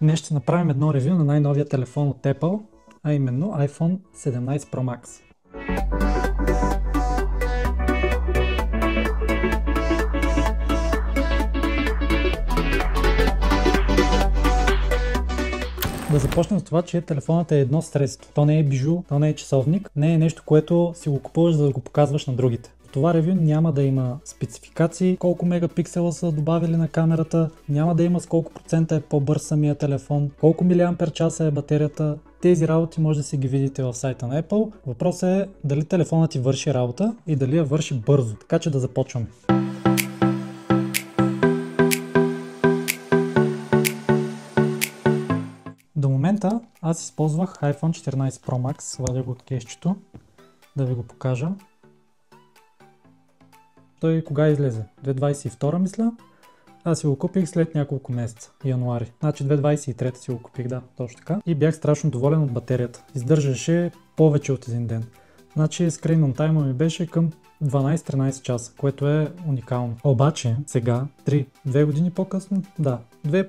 Днес ще направим едно ревю на най-новия телефон от Apple, а именно iPhone 17 Pro Max. Да започнем с това, че телефонът е едно средство. То не е бижу, то не е часовник, не е нещо, което си го купуваш, за да го показваш на другите. В това ревю няма да има спецификации, колко мегапиксела са добавили на камерата, няма да има с колко процента е по-бърз самия телефон, колко милиампер часа е батерията. Тези работи може да си ги видите в сайта на Apple. Въпросът е дали телефонът ти върши работа и дали я върши бързо. Така че да започваме. До момента аз използвах iPhone 14 Pro Max, сладя го от кейсчето, да ви го покажа. Той кога излезе? 2022 мисля. Аз си го купих след няколко месеца, януари. Значи 2023 си го купих, да, точно така. И бях страшно доволен от батерията. Издържаше повече от един ден. Значи screen on time ми беше към 12-13 часа, което е уникално. Обаче сега, 2 години по-късно,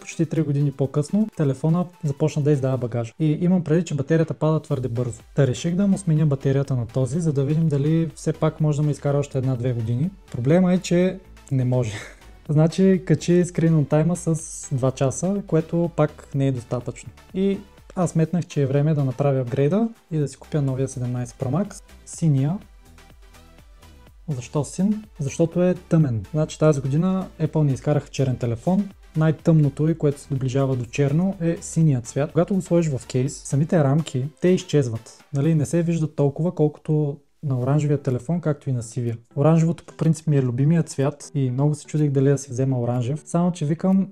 почти 3 години по-късно, телефона започна да издава багажа. И имам преди, че батерията пада твърде бързо. Та реших да му сменя батерията на този, за да видим дали все пак може да ме изкара още 1-2 години. Проблема е, че не може. Значи качи screen on time с 2 часа, което пак не е достатъчно. И аз сметнах, че е време да направя апгрейда и да си купя новия 17 Pro Max. Синия. Защо син? Защото е тъмен. Значи тази година Apple ни изкараха черен телефон. Най-тъмното и което се доближава до черно е синият цвят. Когато го сложиш в кейс, самите рамки, те изчезват. Нали? Не се виждат толкова, колкото на оранжевия телефон, както и на сивия. Оранжевото по принцип ми е любимия цвят и много се чудих дали да си взема оранжев. Само че викам,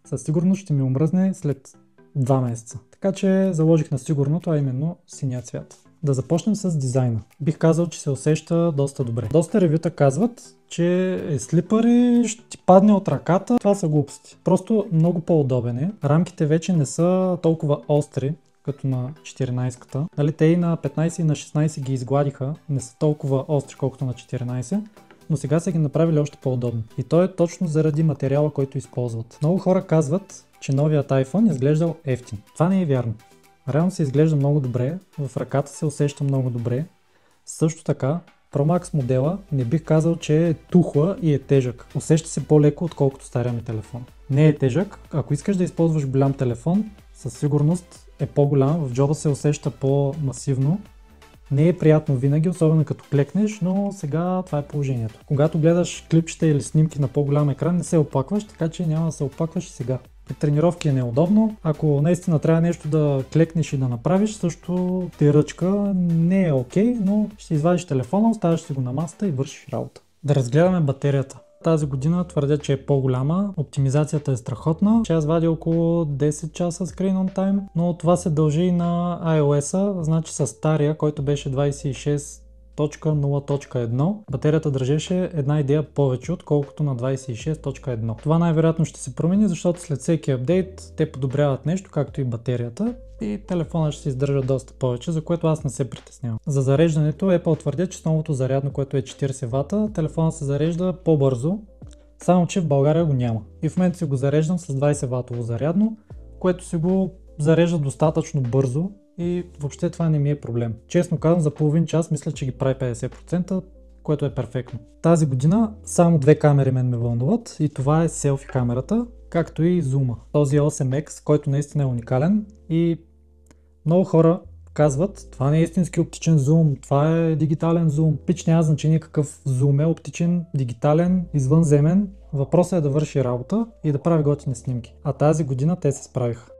със сигурност ще ми омръзне след 2 месеца. Така че заложих на сигурното, а именно синия цвят. Да започнем с дизайна. Бих казал, че се усеща доста добре. Доста ревюта казват, че е слипър и ще ти падне от ръката. Това са глупости. Просто много по-удобен е. Рамките вече не са толкова остри, като на 14-ката. Нали, те и на 15 и на 16 ги изгладиха. Не са толкова остри, колкото на 14. Но сега са ги направили още по-удобно. И то е точно заради материала, който използват. Много хора казват, че новият iPhone изглеждал ефтин. Това не е вярно. Реално се изглежда много добре, в ръката се усеща много добре. Също така, Pro Max модела не бих казал, че е тухла и е тежък. Усеща се по-леко, отколкото стария ми телефон. Не е тежък. Ако искаш да използваш голям телефон, със сигурност е по-голям. В джоба се усеща по-масивно. Не е приятно винаги, особено като клекнеш, но сега това е положението. Когато гледаш клипчета или снимки на по-голям екран, не се оплакваш, така че няма да се оплакваш и сега. При тренировки е неудобно. Ако наистина трябва нещо да клекнеш и да направиш, също те ръчка не е окей, но ще извадиш телефона, оставяш си го на масата и вършиш работа. Да разгледаме батерията. Тази година твърдя, че е по-голяма, оптимизацията е страхотна. Ще аз вадя около 10 часа screen on time, но това се дължи и на iOS-а, значи с стария, който беше 26.0.1, батерията държеше една идея повече, отколкото на 26.1. Това най-вероятно ще се промени, защото след всеки апдейт те подобряват нещо, както и батерията, и телефонът ще се издържа доста повече, за което аз не се притеснявам. За зареждането Apple твърдят, че с новото зарядно, което е 40 вата, телефонът се зарежда по-бързо, само че в България го няма. И в момента си го зареждам с 20 ватово зарядно, което си го зарежда достатъчно бързо и въобще това не ми е проблем. Честно казвам, за половин час мисля, че ги прави 50%, което е перфектно. Тази година само 2 камери ме вълнуват и това е селфи камерата, както и зума. Този 8X, който наистина е уникален и много хора казват, това не е истински оптичен зум, това е дигитален зум. Пич няма значение какъв зум е, оптичен, дигитален, извънземен. Въпросът е да върши работа и да прави готини снимки. А тази година те се справиха.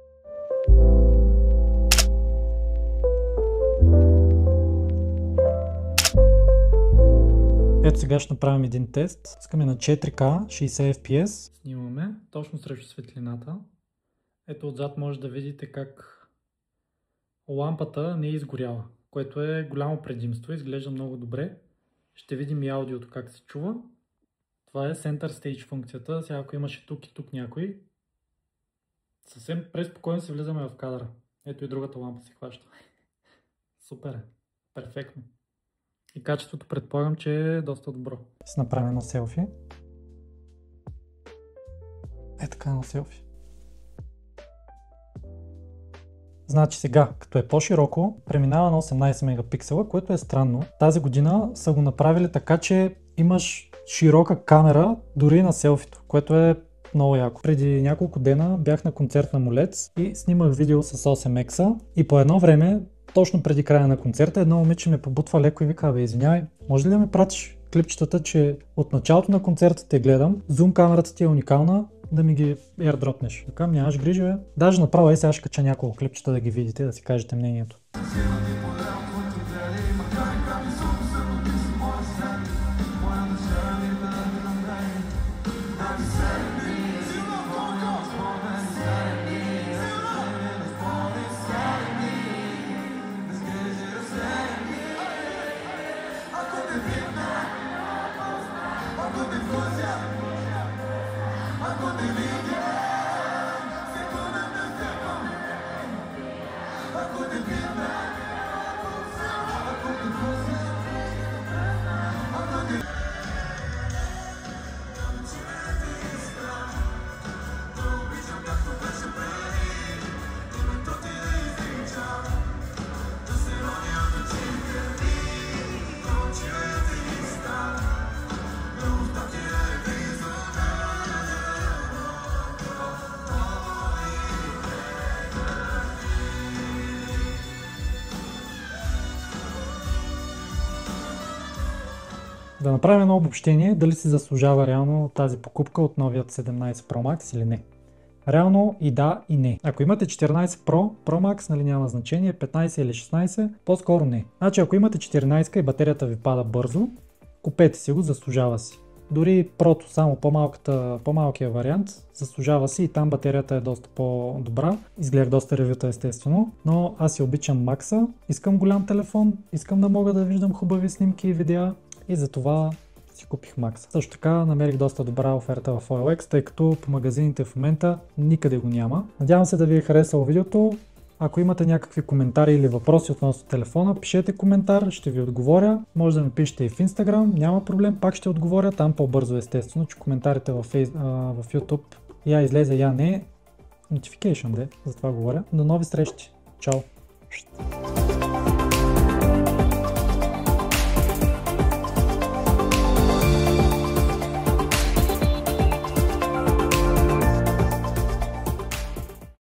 Ето сега ще направим един тест. Искаме на 4K 60 FPS. Снимаме точно срещу светлината. Ето отзад може да видите как лампата не е изгоряла, което е голямо предимство, изглежда много добре. Ще видим и аудиото как се чува. Това е Center Stage функцията. Сега ако имаше тук и тук някой, съвсем преспокойно се влизаме в кадъра. Ето и другата лампа се хваща. Супер е. Перфектно. И качеството предполагам, че е доста добро. Ще направим едно селфи. Е така, едно селфи. Значи сега, като е по-широко, преминава на 18 мегапиксела, което е странно. Тази година са го направили така, че имаш широка камера дори на селфито, което е много яко. Преди няколко дена бях на концерт на Молец и снимах видео с 8X и по едно време, точно преди края на концерта, едно момиче ме побутва леко и вика: извинявай, може ли да ми пратиш клипчетата, че от началото на концерта те гледам, зум камерата ти е уникална, да ми ги airdropнеш. Така, нямаш грижа, бе. Даже направо сега ще кача няколко клипчета да ги видите, да си кажете мнението. Да направим едно обобщение, дали си заслужава реално тази покупка от новият 17 Pro Max или не. Реално и да, и не. Ако имате 14 Pro Max, нали няма значение, 15 или 16, по-скоро не. Значи ако имате 14 и батерията ви пада бързо, купете си го, заслужава си. Дори Pro-то, само по-малкия вариант, заслужава си и там батерията е доста по-добра. Изгледах доста ревюта естествено, но аз си обичам Max-а, искам голям телефон, искам да мога да виждам хубави снимки и видеа и затова си купих Max. Също така намерих доста добра оферта в OLX, тъй като по магазините в момента никъде го няма. Надявам се да ви е харесало видеото. Ако имате някакви коментари или въпроси относно телефона, пишете коментар, ще ви отговоря. Може да ми пишете и в Instagram, няма проблем, пак ще отговоря, там по-бързо естествено, че коментарите в YouTube я излезе, я не. Notification, затова говоря. До нови срещи. Чао!